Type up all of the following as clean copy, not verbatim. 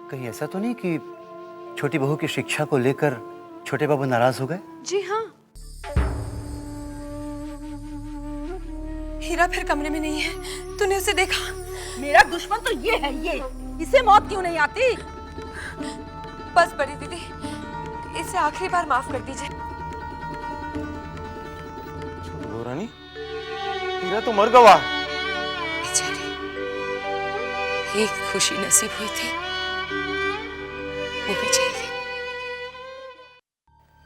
कहीं ऐसा तो नहीं कि छोटी बहू की शिक्षा को लेकर छोटे बाबू नाराज हो गए? जी हाँ। हीरा फिर कमरे में नहीं है, तूने उसे देखा? मेरा दुश्मन तो ये है, ये इसे मौत क्यों नहीं आती? बस बड़ी दीदी, इसे आखिरी बार माफ कर दीजिए। छोटी बहू रानी, हीरा तो मर गवा। बेचारी, एक खुशी नसीब हुई थी, वो भी चली गई।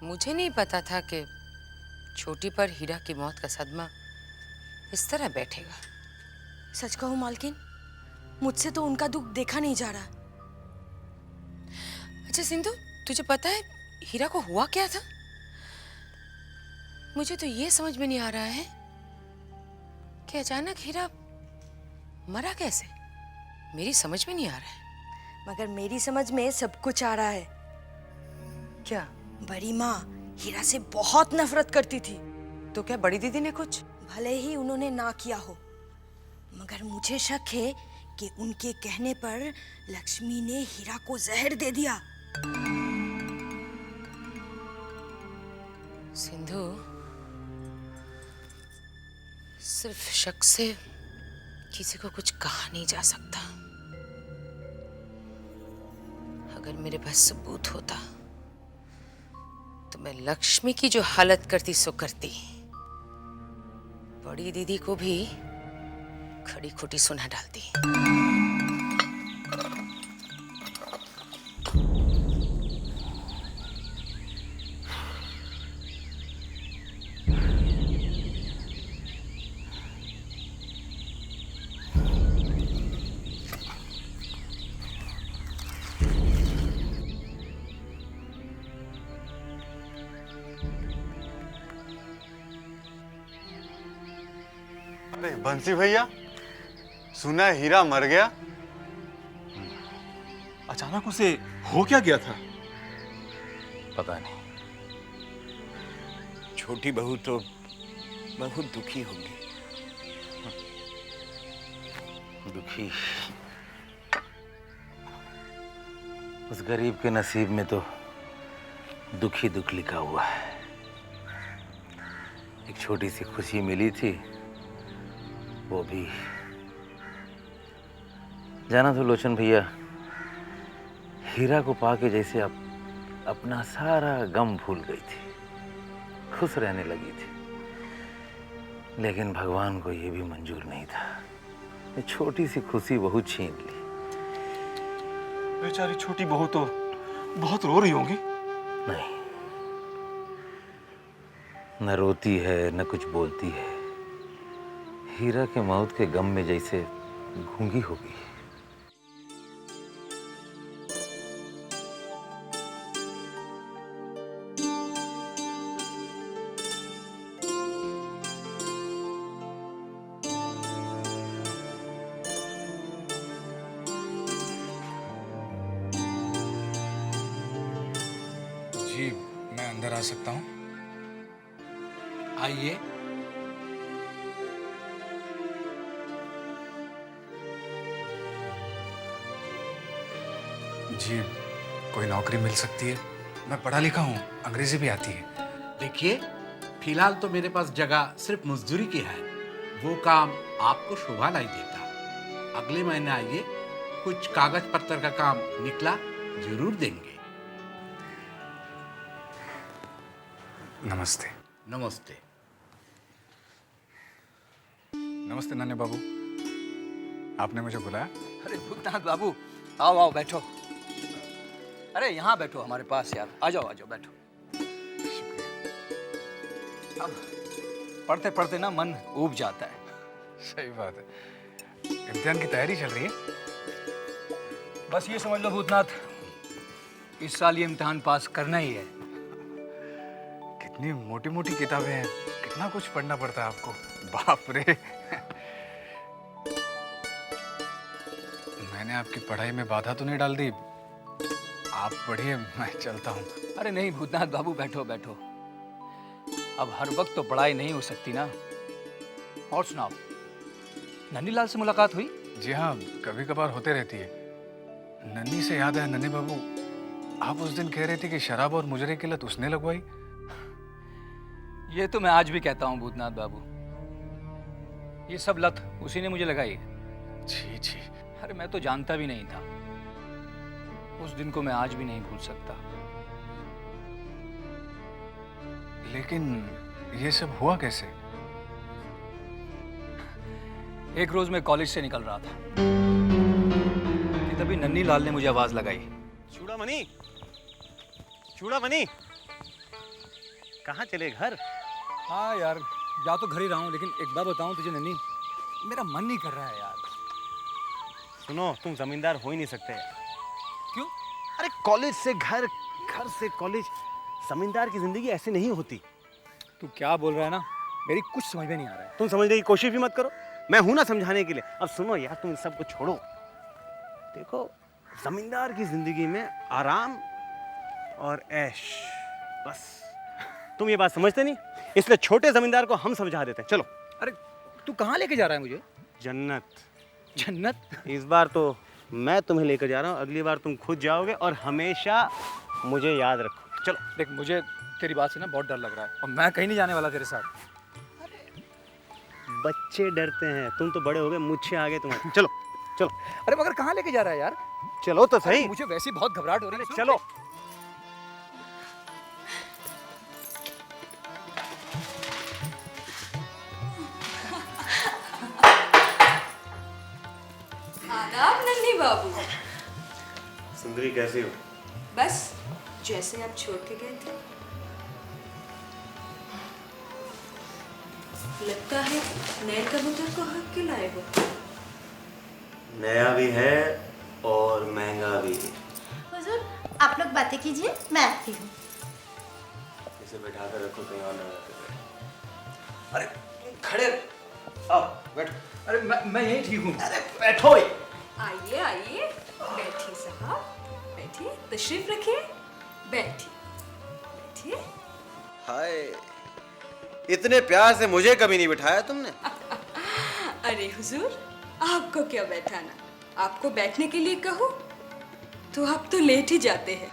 मुझे नहीं पता था कि छोटी पर हीरा की मौत का सदमा इस तरह बैठेगा। सच कहूं मालकिन, मुझसे तो उनका दुख देखा नहीं जा रहा। अच्छा सिंधु, तुझे पता है हीरा को हुआ क्या था? मुझे तो ये समझ में नहीं आ रहा है कि अचानक हीरा मरा कैसे। मेरी समझ में नहीं आ रहा है। मगर मेरी समझ में सब कुछ आ रहा है। क्या? बड़ी माँ हीरा से बहुत नफरत करती थी। तो क्या बड़ी दीदी ने कुछ? भले ही उन्होंने ना किया हो, मगर मुझे शक है कि उनके कहने पर लक्ष्मी ने हीरा को जहर दे दिया। सिंधु, सिर्फ शक से किसी को कुछ कहा नहीं जा सकता। अगर मेरे पास सबूत होता तो मैं लक्ष्मी की जो हालत करती सो करती। बड़ी दीदी को भी खड़ी खोटी सुना डालती। अरे बंसी भैया, सुना है हीरा मर गया। अचानक उसे हो क्या गया था? पता नहीं। छोटी बहू तो बहुत दुखी होगी। दुखी। उस गरीब के नसीब में तो दुख ही दुख लिखा हुआ है। एक छोटी सी खुशी मिली थी, वो भी जाना तो लोचन भैया, हीरा को पाके जैसे अपना सारा गम भूल गई थी, खुश रहने लगी थी। लेकिन भगवान को ये भी मंजूर नहीं था। ये छोटी सी खुशी बहुत छीन ली। बेचारी छोटी बहू तो बहुत रो रही होंगी। नहीं, न रोती है न कुछ बोलती है। हीरा के मौत के गम में जैसे गूंगी हो गई। जी, मैं अंदर आ सकता हूँ? आइए। जी, कोई नौकरी मिल सकती है? मैं पढ़ा लिखा हूँ, अंग्रेजी भी आती है। देखिए, फिलहाल तो मेरे पास जगह सिर्फ मजदूरी की है। वो काम आपको शोभा नहीं देता। अगले महीने आइए, कुछ कागज पत्र का काम निकला जरूर देंगे। नमस्ते। नमस्ते। नमस्ते नन्हे बाबू, आपने मुझे बुलाया? अरे भूतनाथ बाबू, आओ आओ बैठो। अरे यहाँ बैठो हमारे पास यार, आ जाओ बैठो। अब पढ़ते पढ़ते ना मन ऊब जाता है। सही बात है। इम्तिहान की तैयारी चल रही है? बस ये समझ लो भूतनाथ, इस साल ये इम्तिहान पास करना ही है। कितनी मोटी मोटी किताबें हैं, कितना कुछ पढ़ना पड़ता है आपको। बाप रे। मैंने आपकी पढ़ाई में बाधा तो नहीं डाल दी? आप पढ़िए, मैं चलता हूँ। अरे नहीं भूतनाथ बाबू, बैठो बैठो। अब हर वक्त तो पढ़ाई नहीं हो सकती ना। और सुनाओ, नन्नीलाल से मुलाकात हुई? जी हाँ, कभी कभार होते रहती है। नन्नी से याद है, नन्नी बाबू, आप उस दिन कह रहे थे कि शराब और मुजरे की लत उसने लगवाई। ये तो मैं आज भी कहता हूँ भूतनाथ बाबू, ये सब लत उसी ने मुझे लगाई है। छी छी। अरे मैं तो जानता भी नहीं था। उस दिन को मैं आज भी नहीं भूल सकता। लेकिन ये सब हुआ कैसे? एक रोज मैं कॉलेज से निकल रहा था कि तभी नन्नी लाल ने मुझे आवाज लगाई। चूड़ामणि, चूड़ामणि, कहाँ चले? घर? हाँ यार, जा तो घर ही रहा हूँ, लेकिन एक बात बताऊँ तुझे नन्नी, मेरा मन नहीं कर रहा है यार। सुनो, तुम जमींदार हो ही नहीं सकते। क्यों? अरे कॉलेज से घर, घर से कॉलेज, जमींदार की जिंदगी ऐसी नहीं होती। तू क्या बोल रहा है ना, मेरी कुछ समझ में नहीं आ रहा है। तुम समझने की कोशिश भी मत करो, मैं हूं ना समझाने के लिए। अब सुनो यार, तुम इन सबको छोड़ो। देखो, जमींदार की जिंदगी में आराम और ऐश, बस। तुम ये बात समझते नहीं, इसलिए छोटे जमींदार को हम समझा देते हैं। चलो। अरे तू कहाँ लेके जा रहा है मुझे? जन्नत। जन्नत? इस बार तो मैं तुम्हें लेकर जा रहा हूँ, अगली बार तुम खुद जाओगे और हमेशा मुझे याद रखो। चलो। देख, मुझे तेरी बात से ना बहुत डर लग रहा है, और मैं कहीं नहीं जाने वाला तेरे साथ। बच्चे डरते हैं, तुम तो बड़े हो गए, मुझसे आगे तुम्हारे। चलो चलो। अरे मगर कहाँ लेके जा रहा है यार? चलो तो सही। मुझे वैसे ही बहुत घबराहट हो रही है। चलो। आदाब नन्ही बाबू। सुंदरी, कैसी हो? बस जैसे आप छोड़ के गए थे। लगता है नए कबूतर को हक के लाए हो। नया भी है और महंगा भी। हुजूर, आप लोग बातें कीजिए, मैं आती हूँ। इसे बैठा कर रखो, कहीं और न जाते। अरे खड़े आओ, बैठो। अरे मैं यही ठीक हूँ। अरे बैठो। आइए आइए, बैठिए साहब, बैठिए, तशरीफ रखिए, बैठिए बैठिए। हाय, इतने प्यार से मुझे कभी नहीं बिठाया तुमने। अरे हुजूर, आपको क्या बैठाना, आपको बैठने के लिए कहूँ तो आप तो लेट ही जाते हैं।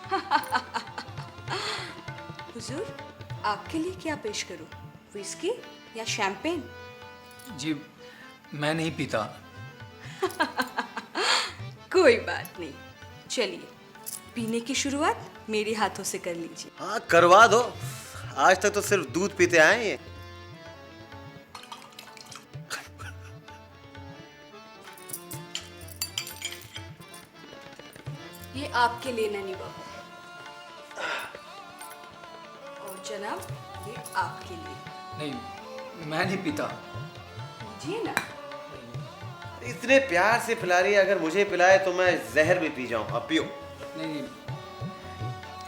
हुजूर, आपके लिए क्या पेश करूँ, विस्की या शैंपेन? जी, मैं नहीं पीता। कोई बात नहीं, चलिए पीने की शुरुआत मेरे हाथों से कर लीजिए। हाँ, करवा दो। आज तक तो सिर्फ दूध पीते आए ये। ये आपके लिए नन्ही बाबू, और जनाब ये आपके लिए। नहीं, मैं नहीं पीता। जी ना। इतने प्यार से पिला रही है, अगर मुझे पिलाए तो मैं जहर भी पी जाऊं। अब पियो। नहीं,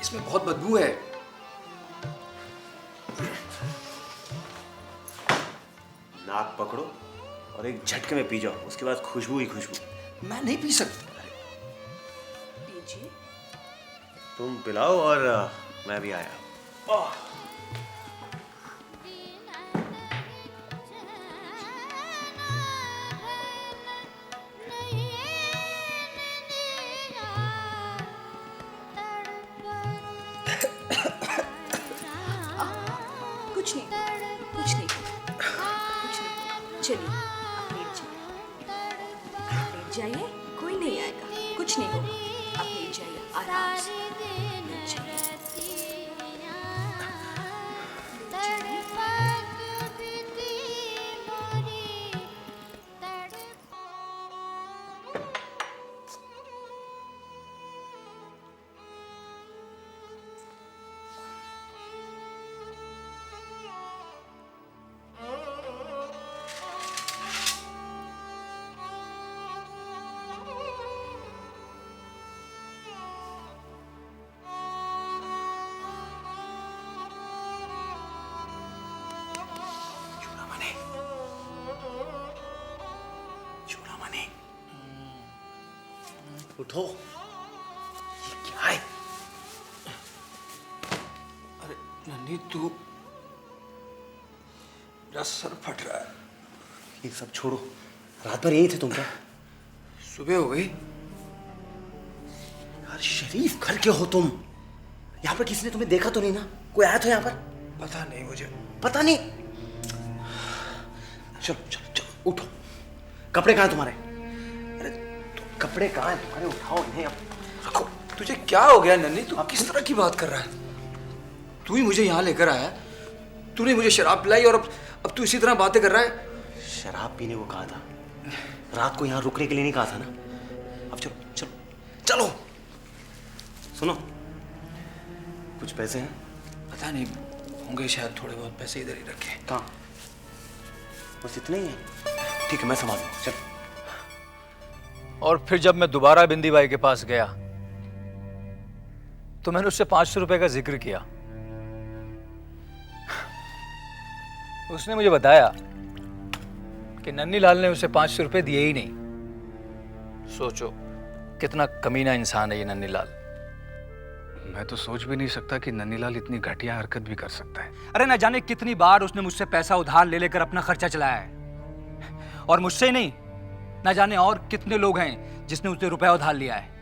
इसमें बहुत बदबू है। नाक पकड़ो और एक झटके में पी जाओ, उसके बाद खुशबू ही खुशबू। मैं नहीं पी सकता। पीजिए। तुम पिलाओ और मैं भी आया। कुछ नहीं, कुछ नहीं, कुछ नहीं। चलिए आप लेट जाइए, लेट जाइए, कोई नहीं आएगा, कुछ नहीं होगा। आप लेट जाइए आराम से, लेट जाइए। उठो, ये क्या है? अरे नन्ही, तू, मेरा सर फट रहा है। ये सब छोड़ो, रात भर यहीं थे तुम क्या? सुबह हो गई। यार शरीफ घर के हो तुम। यहाँ पर किसी ने तुम्हें देखा तो नहीं ना? कोई आया था यहाँ पर? पता नहीं मुझे। पता नहीं? चलो चलो चलो उठो। कपड़े कहाँ हैं तुम्हारे? अरे कपड़े कहाँ हैं तुम्हारे? उठाओ इन्हें अब रखो। तुझे क्या हो गया नन्ही? तू किस तरह की बात कर रहा है? तू ही मुझे यहाँ लेकर आया, तूने मुझे शराब पिलाई और अब तू इसी तरह बातें कर रहा है। शराब पीने को कहा था, रात को यहाँ रुकने के लिए नहीं कहा था ना? अब चलो चलो चलो। सुनो, कुछ पैसे हैं? पता नहीं, होंगे शायद थोड़े बहुत पैसे इधर ही रखे। कहाँ? बस इतने ही है? ठीक है मैं संभाल लूँ, चल। और फिर जब मैं दोबारा बिंदी बाई के पास गया तो मैंने उससे 500 रुपए का जिक्र किया। उसने मुझे बताया कि नन्नी लाल ने उसे 500 रुपए दिए ही नहीं। सोचो कितना कमीना इंसान है ये नन्नी लाल। मैं तो सोच भी नहीं सकता कि नन्नीलाल इतनी घटिया हरकत भी कर सकता है। अरे न जाने कितनी बार उसने मुझसे पैसा उधार ले लेकर अपना खर्चा चलाया है, और मुझसे ही नहीं, न जाने और कितने लोग हैं जिसने उससे रुपया उधार लिया है।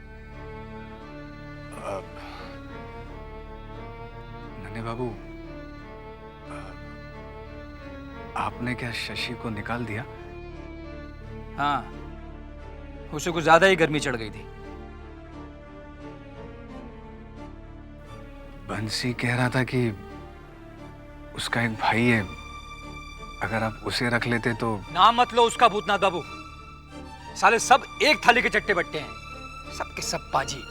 नन्हे बाबू, आपने क्या शशि को निकाल दिया? हाँ, उसे कुछ ज्यादा ही गर्मी चढ़ गई थी। बंसी कह रहा था कि उसका एक भाई है, अगर आप उसे रख लेते तो। नाम मत लो उसका भूतनाथ बाबू। साले सब एक थाली के चट्टे बट्टे हैं, सब के सब पाजी।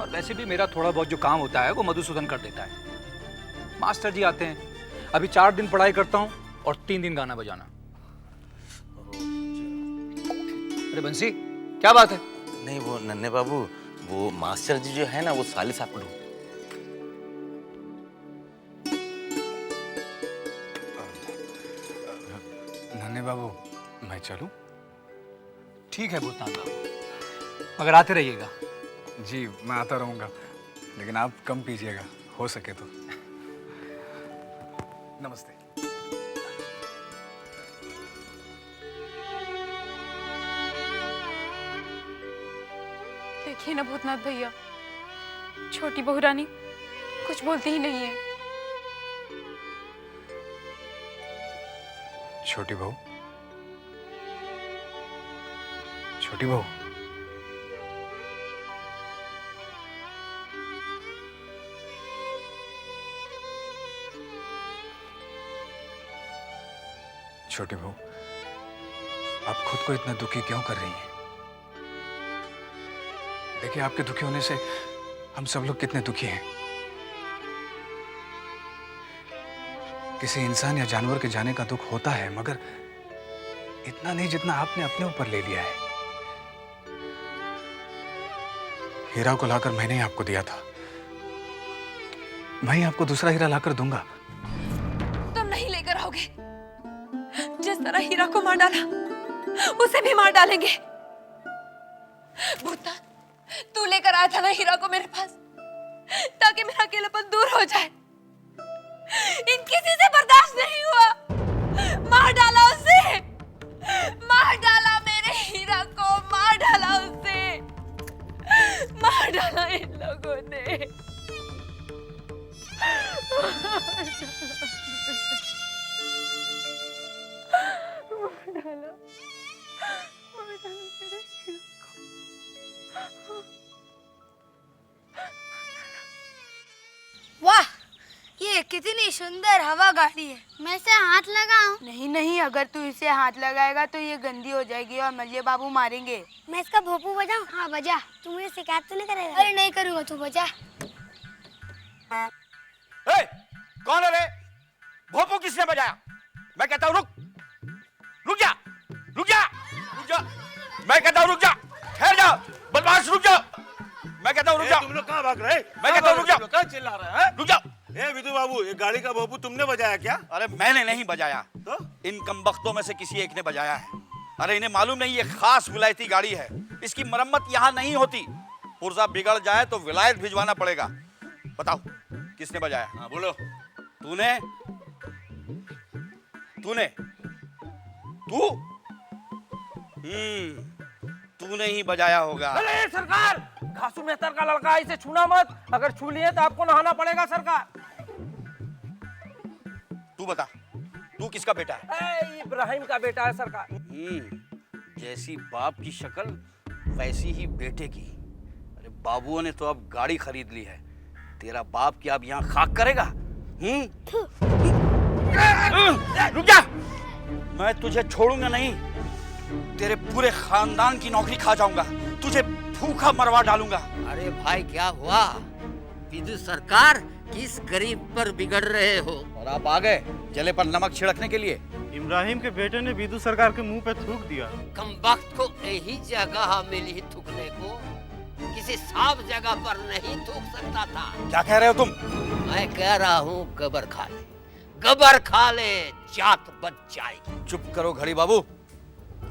और वैसे भी मेरा थोड़ा बहुत जो काम होता है वो मधुसूदन कर देता है। मास्टर जी आते हैं, अभी 4 दिन पढ़ाई करता हूँ और 3 दिन गाना बजाना। अरे बंसी क्या बात है? नहीं वो नन्हे बाबू, वो मास्टर जी जो है ना वो साले साहब को। नन्हे बाबू मैं चलूं? ठीक है भूतनाथ बाबू, मगर आते रहिएगा। जी मैं आता रहूंगा, लेकिन आप कम पीजिएगा हो सके तो। नमस्ते। देखिए ना भूतनाथ भैया, छोटी बहू रानी कुछ बोलती ही नहीं है। छोटी बहू, छोटी बहू, छोटी बहू, आप खुद को इतना दुखी क्यों कर रही हैं? देखिए आपके दुखी होने से हम सब लोग कितने दुखी हैं। किसी इंसान या जानवर के जाने का दुख होता है, मगर इतना नहीं जितना आपने अपने ऊपर ले लिया है। हीरा को लाकर मैंने ही आपको दिया था, मैं ही आपको दूसरा हीरा लाकर दूंगा। तुम नहीं लेकर आओगे। जिस तरह हीरा को मार डाला उसे भी मार डालेंगे। भूतनाथ, तू लेकर आया था ना हीरा को मेरे पास, ताकि मेरा अकेलापन दूर हो जाए। इन किसी से बर्दाश्त नहीं हुआ, मार डाला उसे, मार डाला मेरे हीरा को, मार डाला उसे, मार डाला इन लोगों ने। वाह, ये कितनी सुंदर हवा गाड़ी है। मैं इसे हाथ लगाऊं? नहीं नहीं, अगर तू इसे हाथ लगाएगा तो ये गंदी हो जाएगी और मलिया बाबू मारेंगे। मैं इसका भोपू बजाऊं? हाँ बजा। तू मुझे शिकायत तो नहीं करेगा? अरे नहीं करूंगा, तू बजा। कौन है रे? भोपू किसने बजाया? मैं कहता हूँ रुक, रुक जा, रुक जा, रुक जा। मैं कहता हूँ रुक जा, ठहर जा, बदमाश रुक जा। मैं कहता हूँ रुक जा। तुम लोग कहाँ भाग रहे? मैं कहता हूँ रुक जा। कहाँ चिल्ला रहे हैं? रुक जा। ए विधु बाबू, ये गाड़ी का भोपू तुमने बजाया क्या? अरे मैंने नहीं बजाया, तो इन कमबख्तों में से किसी एक ने बजाया है। अरे इन्हें मालूम नहीं ये खास विलायती गाड़ी है, इसकी मरम्मत यहाँ नहीं होती। पुर्जा बिगड़ जाए तो विलायत भिजवाना पड़ेगा। बताओ किसने बजाया? हाँ बोलो। तूने? तूने? तू? तूने ही बजाया होगा। अरे सरकार, घासू मेहतर का लड़का है, इसे छूना मत। अगर छू लिए तो आपको नहाना पड़ेगा सरकार। तू बता, तू किसका बेटा है? इब्राहिम का बेटा है सरकार। जैसी बाप की शक्ल वैसी ही बेटे की। अरे बाबुओं ने तो अब गाड़ी खरीद ली है, तेरा बाप क्या अब यहाँ खाक करेगा? रुक जा, मैं तुझे छोड़ूंगा नहीं। तेरे पूरे खानदान की नौकरी खा जाऊंगा, तुझे भूखा मरवा डालूंगा। अरे भाई क्या हुआ? विदु सरकार किस गरीब पर बिगड़ रहे हो? और आप आ गए जले पर नमक छिड़कने के लिए। इब्राहिम के बेटे ने विदु सरकार के मुंह पे थूक दिया। कमबख्त को यही जगह मिली थूकने को, किसी साफ जगह पर नहीं थूक सकता था। क्या कह रहे हो तुम? मैं कह रहा हूँ गबर खा ले, गबर खा ले, जात बच जाएगी। चुप करो घड़ी बाबू,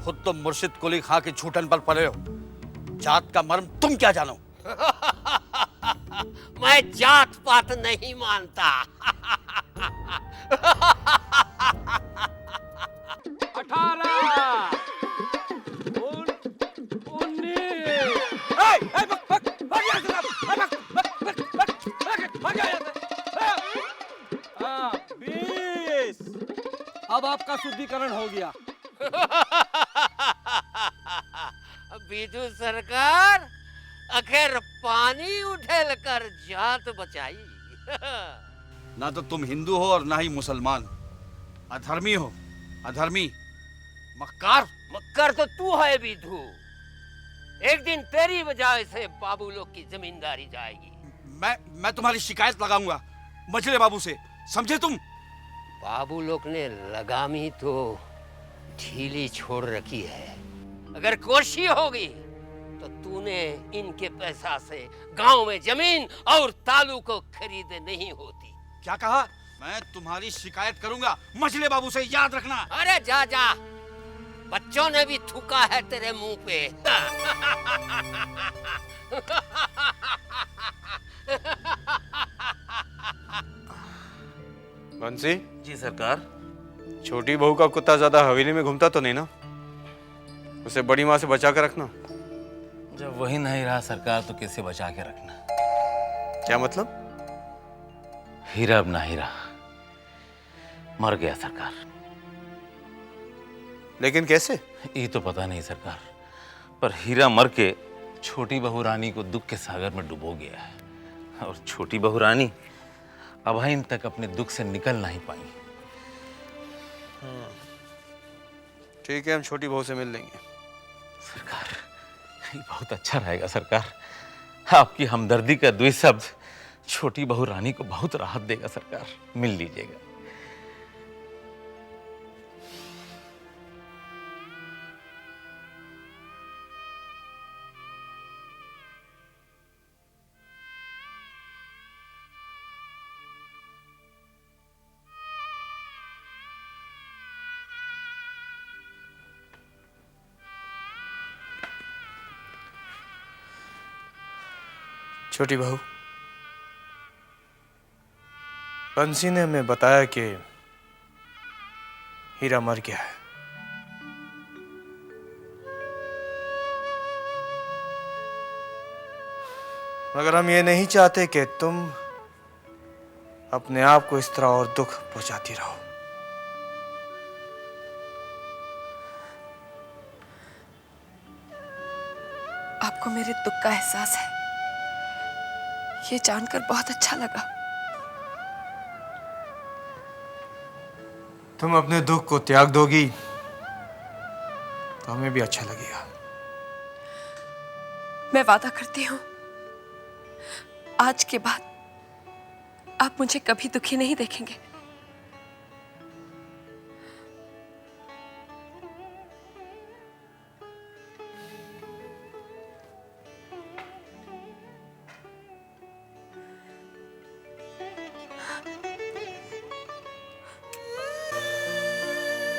खुद तो मुर्शिद कुली खा के छूटन पर पड़े हो। जात का मर्म तुम क्या जानो? मैं जात पात नहीं मानता। 18 19 अब आपका शुद्धिकरण हो गया। विदु सरकार आखिर पानी उठेल कर जात बचाई। ना तो तुम हिंदू हो और ना ही मुसलमान। अधर्मी हो, अधर्मी, मक्कार। मक्कार तो तू है विदु। एक दिन तेरी वजह से बाबू लोग की जमींदारी जाएगी। मैं तुम्हारी शिकायत लगाऊंगा मछली बाबू से, समझे तुम? बाबू लोग ने लगामी तो ढीली छोड़ रखी है। अगर कोशिश होगी तो तूने इनके पैसा से गांव में जमीन और तालू को खरीदे नहीं होती। क्या कहा? मैं तुम्हारी शिकायत करूंगा मछली बाबू से, याद रखना। अरे जा जा, बच्चों ने भी थूका है तेरे मुंह पे। बंसी जी सरकार। छोटी बहू का कुत्ता ज्यादा हवेली में घूमता तो नहीं ना? उसे बड़ी माँ से बचा कर रखना। जब वही नहीं रहा सरकार तो कैसे बचा के रखना? क्या मतलब? हीरा अब नहीं रहा, मर गया सरकार। लेकिन कैसे? ये तो पता नहीं सरकार, पर हीरा मर के छोटी बहू रानी को दुख के सागर में डुबो गया है और छोटी बहू रानी अभाइन तक अपने दुख से निकल नहीं पाई। ठीक है, हम छोटी बहू से मिल लेंगे। सरकार, ये बहुत अच्छा रहेगा सरकार। आपकी हमदर्दी का 2 शब्द छोटी बहू रानी को बहुत राहत देगा सरकार। मिल लीजिएगा। छोटी बहू, बंसी ने हमें बताया कि हीरा मर गया है। मगर हम ये नहीं चाहते कि तुम अपने आप को इस तरह और दुख पहुंचाती रहो। आपको मेरे दुख का एहसास है, ये जानकर बहुत अच्छा लगा। तुम अपने दुख को त्याग दोगी तो हमें भी अच्छा लगेगा। मैं वादा करती हूँ, आज के बाद आप मुझे कभी दुखी नहीं देखेंगे।